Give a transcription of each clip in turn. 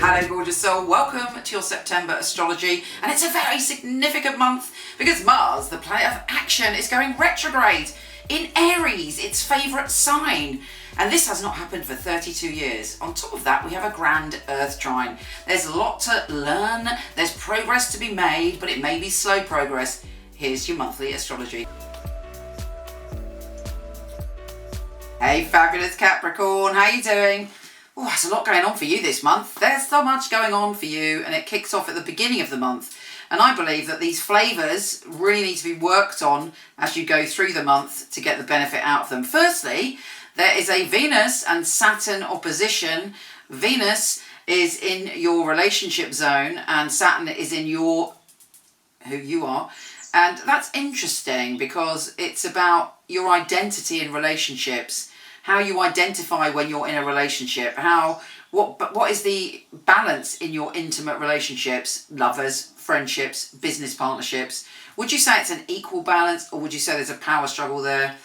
Hello gorgeous soul, welcome to your September astrology, and it's a very significant month because Mars, the planet of action, is going retrograde in Aries, its favourite sign, and this has not happened for 32 years. On top of that, we have a grand Earth trine. There's a lot to learn, there's progress to be made, but it may be slow progress. Here's your monthly astrology. Hey fabulous Capricorn, how you doing? Oh, there's a lot going on for you this month. There's so much going on for you, and it kicks off at the beginning of the month. And I believe that these flavours really need to be worked on as you go through the month to get the benefit out of them. Firstly, there is a Venus and Saturn opposition. Venus is in your relationship zone and Saturn is in who you are. And that's interesting because it's about your identity in relationships, how you identify when you're in a relationship, what is the balance in your intimate relationships, lovers, friendships, business partnerships. Would you say it's an equal balance, or would you say there's a power struggle there?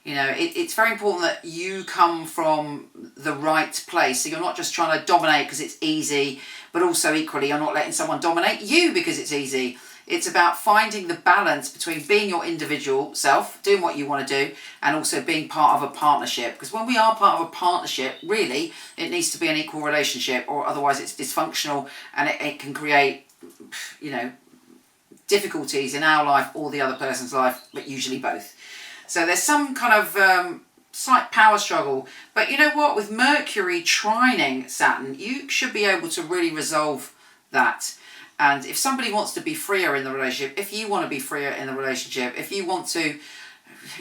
You know, it's very important that you come from the right place. So you're not just trying to dominate because it's easy, but also equally you're not letting someone dominate you because it's easy. It's about finding the balance between being your individual self, doing what you want to do, and also being part of a partnership. Because when we are part of a partnership, really, it needs to be an equal relationship, or otherwise it's dysfunctional and it can create, you know, difficulties in our life or the other person's life, but usually both. So there's some kind of slight power struggle. But you know what? With Mercury trining Saturn, you should be able to really resolve that. And if somebody wants to be freer in the relationship, if you want to be freer in the relationship, if you want to,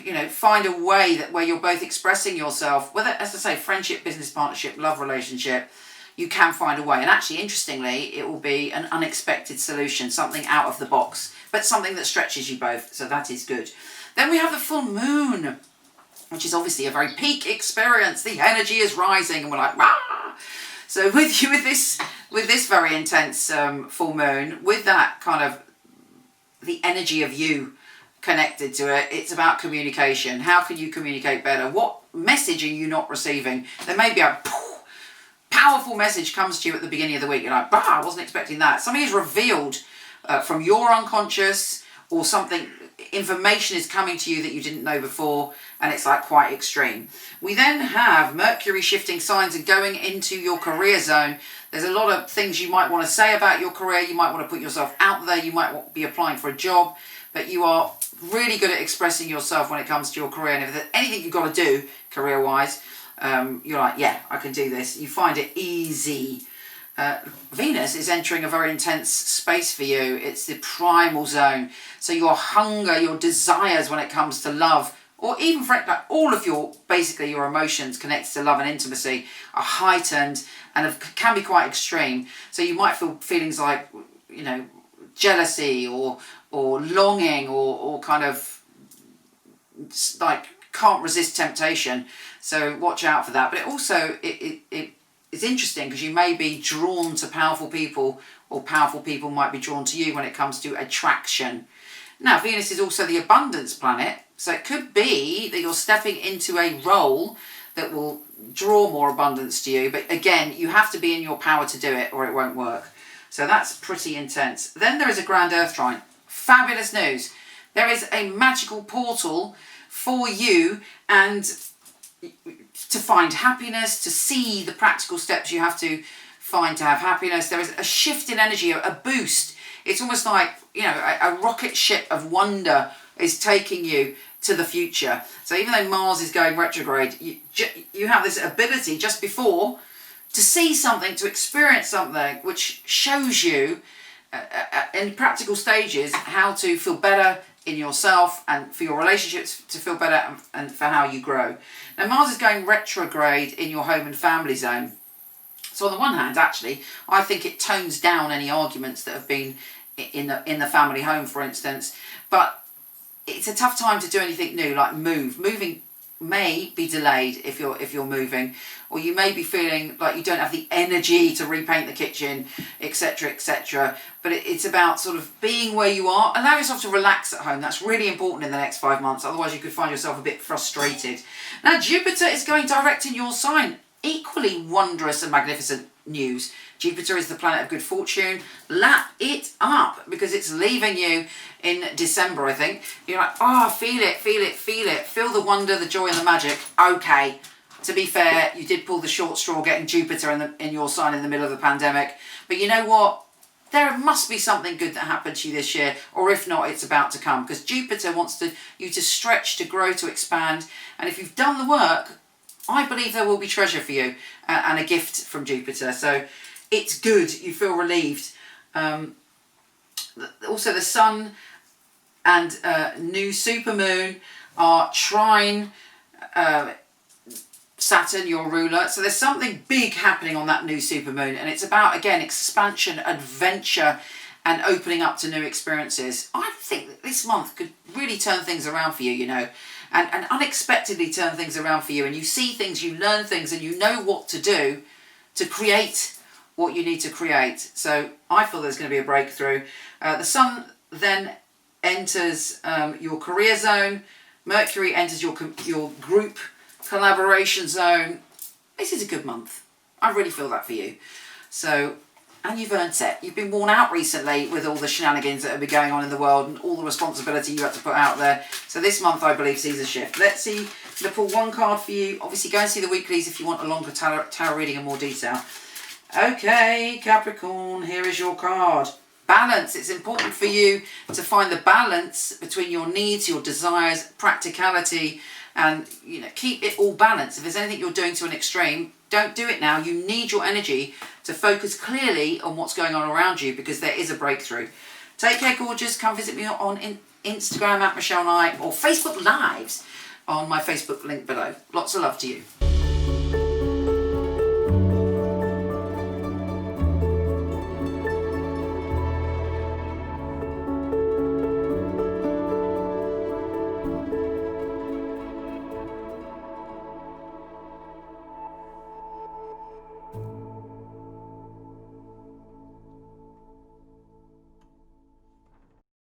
you know, find a way that where you're both expressing yourself, whether, as I say, friendship, business partnership, love relationship, you can find a way. And actually, interestingly, it will be an unexpected solution, something out of the box, but something that stretches you both. So that is good. Then we have the full moon, which is obviously a very peak experience. The energy is rising and we're like, rah! So with this very intense full moon, with that kind of the energy of you connected to it, it's about communication. How can you communicate better? What message are you not receiving? There may be a powerful message comes to you at the beginning of the week. You're like, bah, I wasn't expecting that. Something is revealed from your unconscious, or something, information is coming to you that you didn't know before, and it's like quite extreme. We then have Mercury shifting signs and going into your career zone. There's a lot of things you might want to say about your career. You might want to put yourself out there. You might be applying for a job, but you are really good at expressing yourself when it comes to your career. And if there's anything you've got to do career-wise, you're like, yeah, I can do this. You find it easy. Venus is entering a very intense space for you. It's the primal zone. So your hunger, your desires when it comes to love, or even like all of your, basically your emotions connected to love and intimacy are heightened and can be quite extreme. So you might feel feelings like, you know, jealousy or longing or kind of like can't resist temptation. So watch out for that. But it also, it's interesting because you may be drawn to powerful people, or powerful people might be drawn to you when it comes to attraction. Now, Venus is also the abundance planet, so it could be that you're stepping into a role that will draw more abundance to you. But again, you have to be in your power to do it or it won't work. So that's pretty intense. Then there is a grand Earth trine. Fabulous news. There is a magical portal for you and to find happiness, to see the practical steps you have to find to have happiness. There is a shift in energy, a boost. It's almost like, you know, a rocket ship of wonder is taking you to the future. So even though Mars is going retrograde, you have this ability just before to see something, to experience something, which shows you in practical stages how to feel better in yourself and for your relationships to feel better and for how you grow. Now Mars is going retrograde in your home and family zone. So on the one hand, actually, I think it tones down any arguments that have been in the family home, for instance. But it's a tough time to do anything new, like move. Moving may be delayed if you're moving, or you may be feeling like you don't have the energy to repaint the kitchen, etc., etc. But it's about sort of being where you are. Allow yourself to relax at home. That's really important in the next 5 months. Otherwise, you could find yourself a bit frustrated. Now, Jupiter is going direct in your sign. Equally wondrous and magnificent news. Jupiter is the planet of good fortune. Lap it up, because it's leaving you in December, I think. You're like, oh, feel it, feel it, feel it. Feel the wonder, the joy and the magic. Okay, to be fair, you did pull the short straw getting Jupiter in your sign in the middle of the pandemic. But you know what? There must be something good that happened to you this year, or if not, it's about to come, because Jupiter wants you to stretch, to grow, to expand. And if you've done the work, I believe there will be treasure for you and a gift from Jupiter. So it's good. You feel relieved. Also, the Sun and new supermoon are trine Saturn, your ruler. So there's something big happening on that new supermoon, and it's about, again, expansion, adventure, and opening up to new experiences. I think that this month could really turn things around for you, you know, and unexpectedly turn things around for you. And you see things, you learn things, and you know what to do to create what you need to create. So I feel there's going to be a breakthrough. The Sun then enters your career zone. Mercury enters your group collaboration zone. This is a good month. I really feel that for you. So, and you've earned it. You've been worn out recently with all the shenanigans that have been going on in the world and all the responsibility you had to put out there. So this month, I believe, sees a shift. Let's see. I'm going to pull one card for you. Obviously, go and see the weeklies if you want a longer tarot reading in more detail. Okay, Capricorn, here is your card. Balance. It's important for you to find the balance between your needs, your desires, practicality, and, you know, keep it all balanced. If there's anything you're doing to an extreme, don't do it now. You need your energy to focus clearly on what's going on around you, because there is a breakthrough. Take care, gorgeous. Come visit me on Instagram at Michele Knight, or Facebook Lives on my Facebook link below. Lots of love to you.